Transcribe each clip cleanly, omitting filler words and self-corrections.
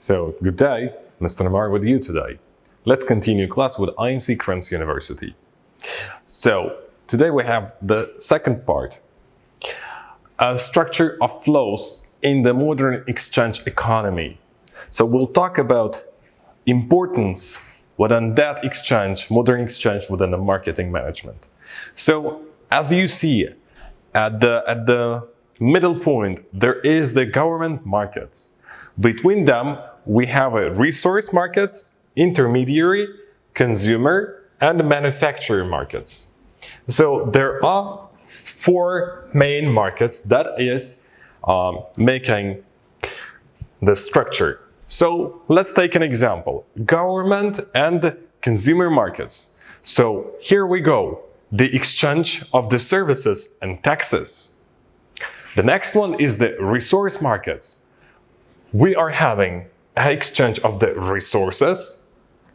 So, good day, Mr. Namar with you today. Let's continue class with IMC Krems University. So, today we have the second part, a structure of flows in the modern exchange economy. So, we'll talk about importance within that exchange, modern exchange within the marketing management. So, as you see, at the middle point, there is the government markets. Between them, we have a resource markets, intermediary, consumer, and manufacturer markets. So there are four main markets that is making the structure. So let's take an example, government and consumer markets. So here we go, the exchange of the services and taxes. The next one is the resource markets. We are having an exchange of the resources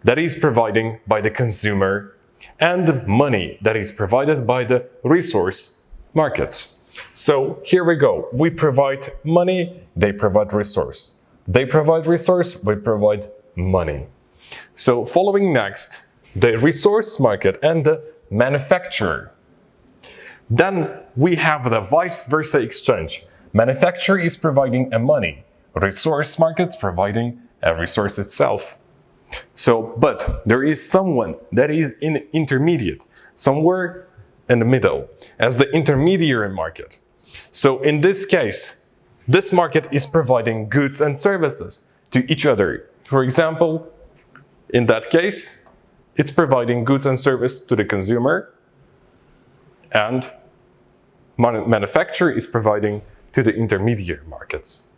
that is provided by the consumer and money that is provided by the resource markets. So here we go. We provide money, they provide resource. They provide resource, we provide money. So following next, the resource market and the manufacturer. Then we have the vice versa exchange. Manufacturer is providing a money. Resource markets providing a resource itself. So, but there is someone that is in intermediate, somewhere in the middle, as the intermediary market. So in this case, this market is providing goods and services to each other. For example, in that case, it's providing goods and service to the consumer, and manufacturer is providing to the intermediary markets.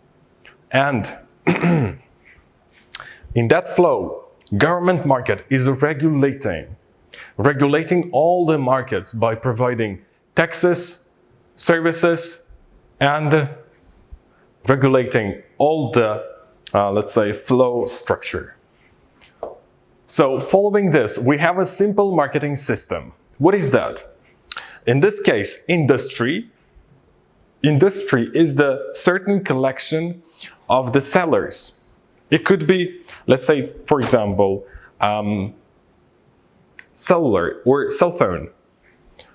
And in that flow, government market is regulating all the markets by providing taxes, services, and regulating all the, let's say, flow structure. So following this, we have a simple marketing system. What is that? In this case, industry is the certain collection of the sellers. It could be, let's say, for example, cellular or cell phone.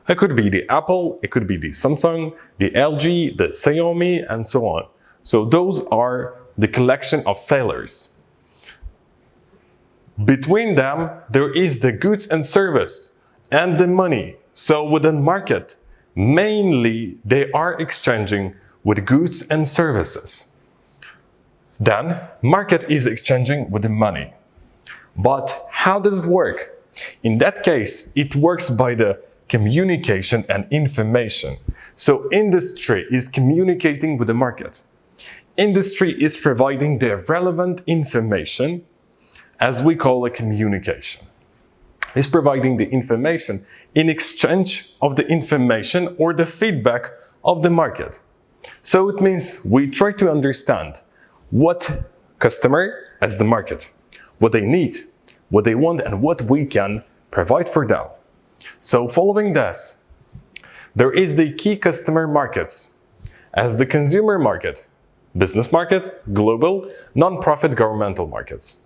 It could be the Apple, it could be the Samsung, the LG, the Xiaomi, and so on. So those are the collection of sellers. Between them, there is the goods and service and the money. So within market, mainly they are exchanging with goods and services. Then market is exchanging with the money. But how does it work? In that case, it works by the communication and information. So industry is communicating with the market. Industry is providing the relevant information, as we call a communication. It's providing the information in exchange of the information or the feedback of the market. So it means we try to understand what customer as the market, what they need, what they want, and what we can provide for them. So following this, there is the key customer markets as the consumer market, business market, global, non-profit governmental markets.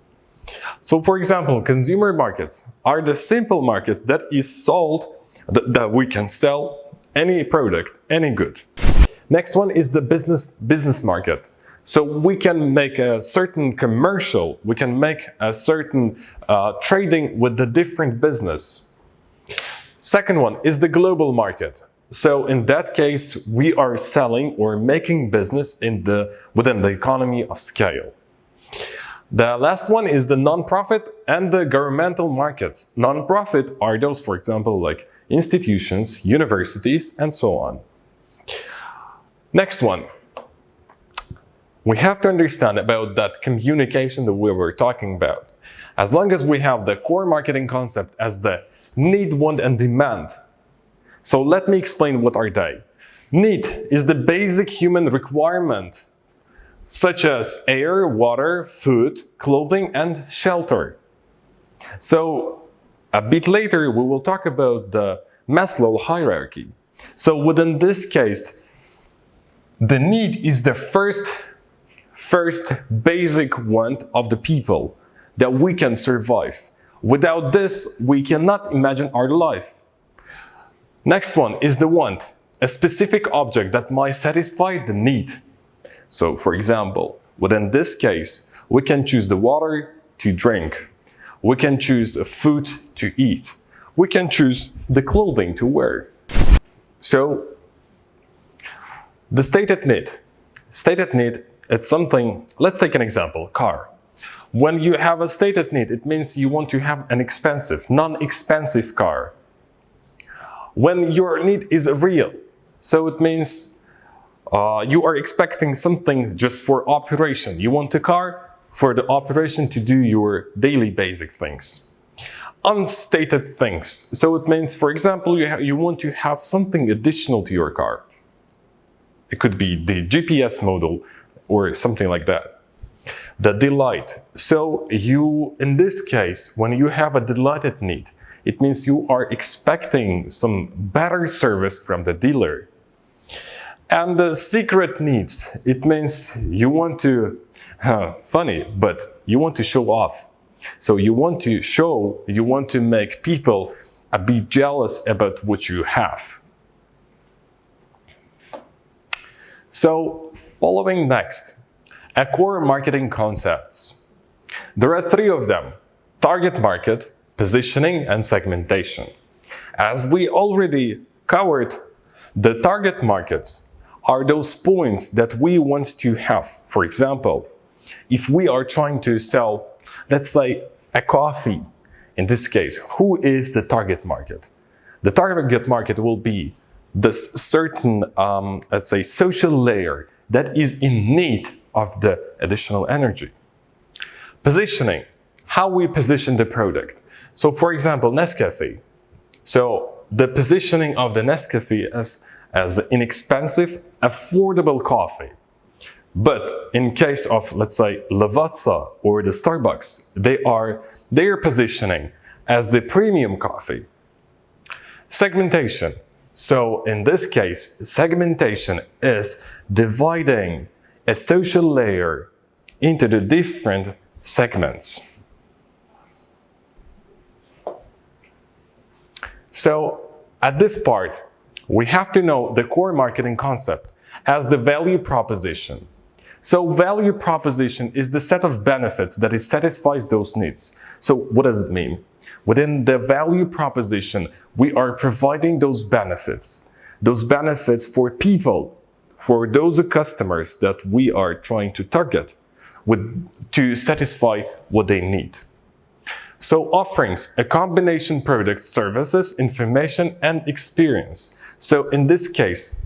So for example, consumer markets are the simple markets that is sold, that we can sell any product, any good. Next one is the business market. So we can make a certain commercial, we can make a certain trading with the different business. Second one is the global market. So in that case, we are selling or making business within the economy of scale. The last one is the non-profit and the governmental markets. Non-profit are those, for example, like institutions, universities, and so on. Next one. We have to understand about that communication that we were talking about. As long as we have the core marketing concept as the need, want, and demand. So let me explain what are they. Need is the basic human requirement, such as air, water, food, clothing, and shelter. So a bit later, we will talk about the Maslow hierarchy. So within this case, the need is the first first basic want of the people, that we can survive. Without this, we cannot imagine our life. Next one is the want, a specific object that might satisfy the need. So, for example, within this case, we can choose the water to drink. We can choose the food to eat. We can choose the clothing to wear. So, the stated need. Stated need, it's something, let's take an example, car. When you have a stated need, it means you want to have an expensive, non-expensive car. When your need is real, so it means you are expecting something just for operation. You want a car for the operation to do your daily basic things. Unstated things, so it means, for example, you want to have something additional to your car. It could be the GPS model or something like that. The delight. So you, in this case, when you have a delighted need, it means you are expecting some better service from the dealer. And the secret needs, it means you want to, funny, but you want to show off. So you want to show, you want to make people a bit jealous about what you have. So, following next, a core marketing concepts. There are 3 of them: target market, positioning, and segmentation. As we already covered, the target markets are those points that we want to have. For example, if we are trying to sell, let's say, a coffee, in this case, who is the target market? The target market will be this certain, let's say, social layer that is in need of the additional energy. Positioning, how we position the product. So, for example, Nescafe. So, the positioning of the Nescafe as inexpensive, affordable coffee. But in case of, let's say, Lavazza or the Starbucks, they are positioning as the premium coffee. Segmentation. So in this case, segmentation is dividing a social layer into the different segments. So at this part, we have to know the core marketing concept as the value proposition. So value proposition is the set of benefits that satisfies those needs. So what does it mean? Within the value proposition, we are providing those benefits for people, for those customers that we are trying to target to satisfy what they need. So offerings, a combination products, services, information, and experience. So in this case,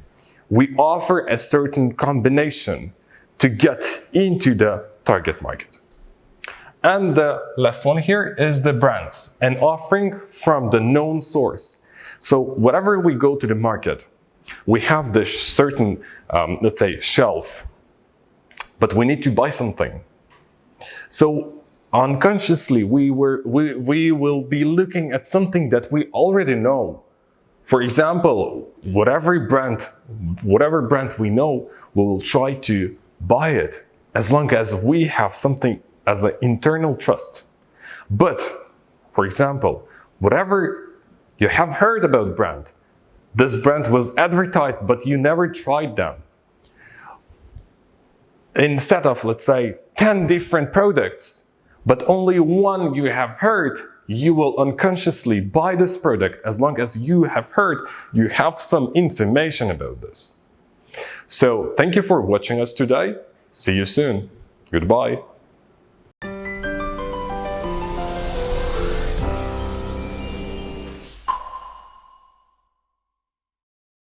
we offer a certain combination to get into the target market. And the last one here is the brands, an offering from the known source. So whenever we go to the market, we have this certain, let's say, shelf, but we need to buy something. So unconsciously, we will be looking at something that we already know. For example, whatever brand we know, we will try to buy it as long as we have something as an internal trust. But, for example, whatever you have heard about brand, this brand was advertised, but you never tried them. Instead of, let's say, 10 different products, but only one you have heard, you will unconsciously buy this product as long as you have heard, you have some information about this. So, thank you for watching us today. See you soon. Goodbye.